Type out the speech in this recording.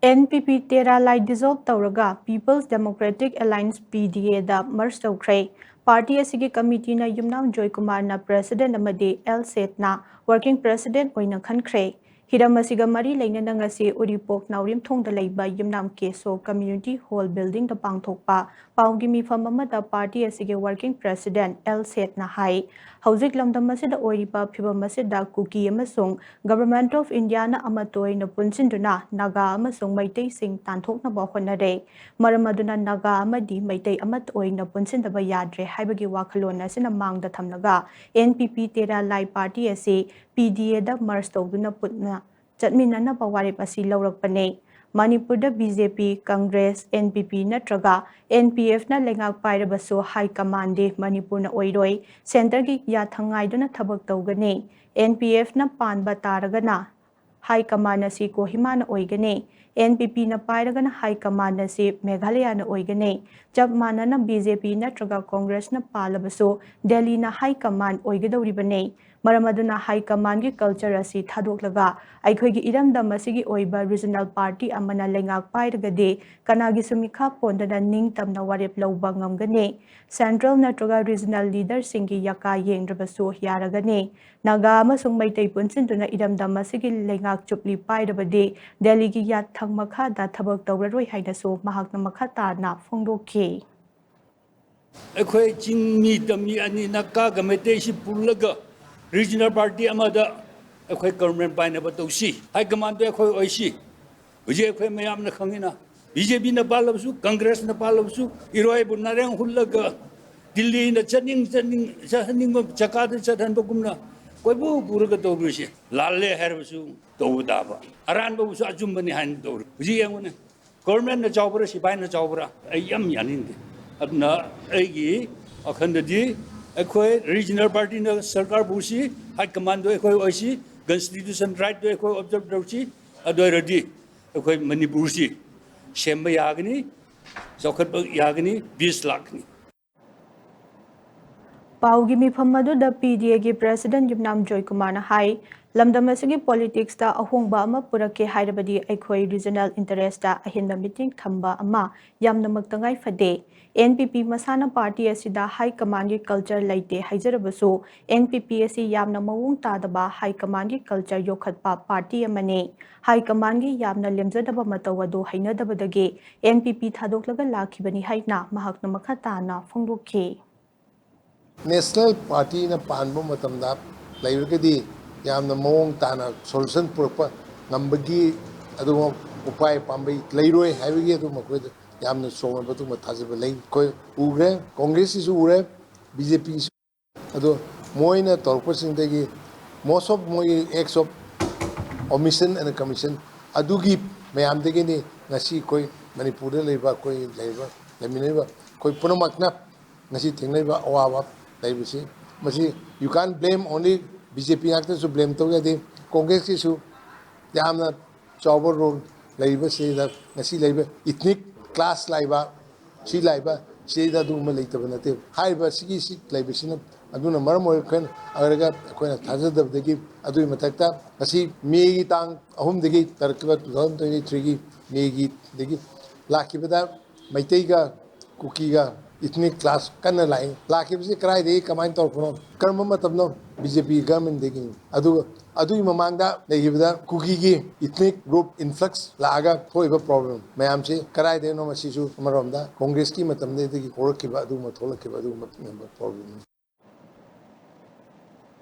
NPP Tera lai dissolve tawraga People's Democratic Alliance PDA da merge Toukhre. Party asigi committee na Yumnam Joy Kumar na president amadi L Set na working president oina khankhre. Hiram asiga mari lainana ngasi Uripok naurim thongda leiba Yumnam Keso Community Hall building da pangthokpa paugi mifam amada party asigi working president L Set na hai. Hauzik lamdam asida oiriba phibam asida kuki amasung Government of India na amatoi na punsinduna naga amasung maitei sing tanthokna ba honare. Maramaduna naga amadi maitei amat oina punsindaba yadre haibagi wakhalona sina mangda thamnaga NPP Tera lai party ase PDA da merge tawduna putna chatminana bawarip asi laurakpane. Manipur da BJP, Congress, NPP natraga NPF na lengak pairabaso High Command Manipur na oiroi Center gi yathangai duna thabak tawgane. NPF na panba taragana High Command na si Kohima na oigane. NPP na pairagana High Command na si Meghalaya na oigane. Jab manana BJP natraga Congress na palabaso Delhi na High Command oigadawribane. Maramaduna High Command ki culture asi thadoklaga aikhoigi iramdam asigi oiba regional party amana lengak pairagade kanagi sumikha pondana ningtamna warep lawba ngamgane. Central natraga regional leader singi yaka yengrabaso yaragane. Naga amasung maitei punsinduna iramdam asigi lengak chupli pairabade Delhi gi yat thangmakha da thabak tawraroi hainaso mahakna makha tarna phongdokhi. Akhoi chingmi tammi ani nakka gamete si pullaga regional party amada akhoi government paina batausi high command akhoi oisi uje akhoi mayam na khangina BJP na palabsu Congress na palabsu iroi bunareng hullaga Delhi na chaning chakada chadhan bagumna koi bu puraga tawrusi lalle herbasu tawdaba aran babu su ajumbani han tawru uje yangone government na jawbra sipai na jawbra ayam yaninde adna aigi akhandadi akhoi regional party na sarkar busi high command do akhoi oisi constitution right do akhoi observe dausi adoi radi akhoi Manipur si semba yagni chokhat yagni 20 lakh ni Paugi mifam da PDA gi president Yumnam Joy Kumar na hai lamdam asigi politics da ahongba ama purake hairabadi aikhoi regional interest da ahinda meeting thamba ama yamna maktangai fade NPP masana party asida high command gi culture laite haijarabasu NPP asi yamna mawung tadaba high command gi culture yokhatpa party amane high command gi yamna lemjadaba matawadu hainadabadagi NPP thadoklaga lakhibani haina mahakna makhata na phongdokhi National Party na panbo matamda layragadi yamna mawong tana solution purpa ngambagi adu upai pambai layroi haibagi adu makoy yamna soma batu mathajiba lay koi ugre Congress is ugre BJP is adu moina torpasindagi most of moi acts of omission and commission adugi mayamdagi ni ngasi koi Manipur leba koi leba lamineba koi punamakna ngasi thingnaiba awaba you can't blame only BJP actors to blame to Congress issue yamna chawbar role laiba se da ngasi laiba ethnic class laiba si laiba se da du ma leitaba nate haiba sigi si laiba sina aduna maram oi khan agaraga koina thajadab dagi adui matakta ngasi me gi tang ahum dagi tarkiba 2023 gi me gi dagi lakibada maitei ga kuki ga ethnic class kana lai lakibsi krai de kamain tor kono karma matabno BJP government degi adu mamangda legibda kuki gi ethnic group influx laaga thoiba problem mayam se krai de no masisu amaromda congress ki matamde degi korkiba adu ma tholkiba adu problem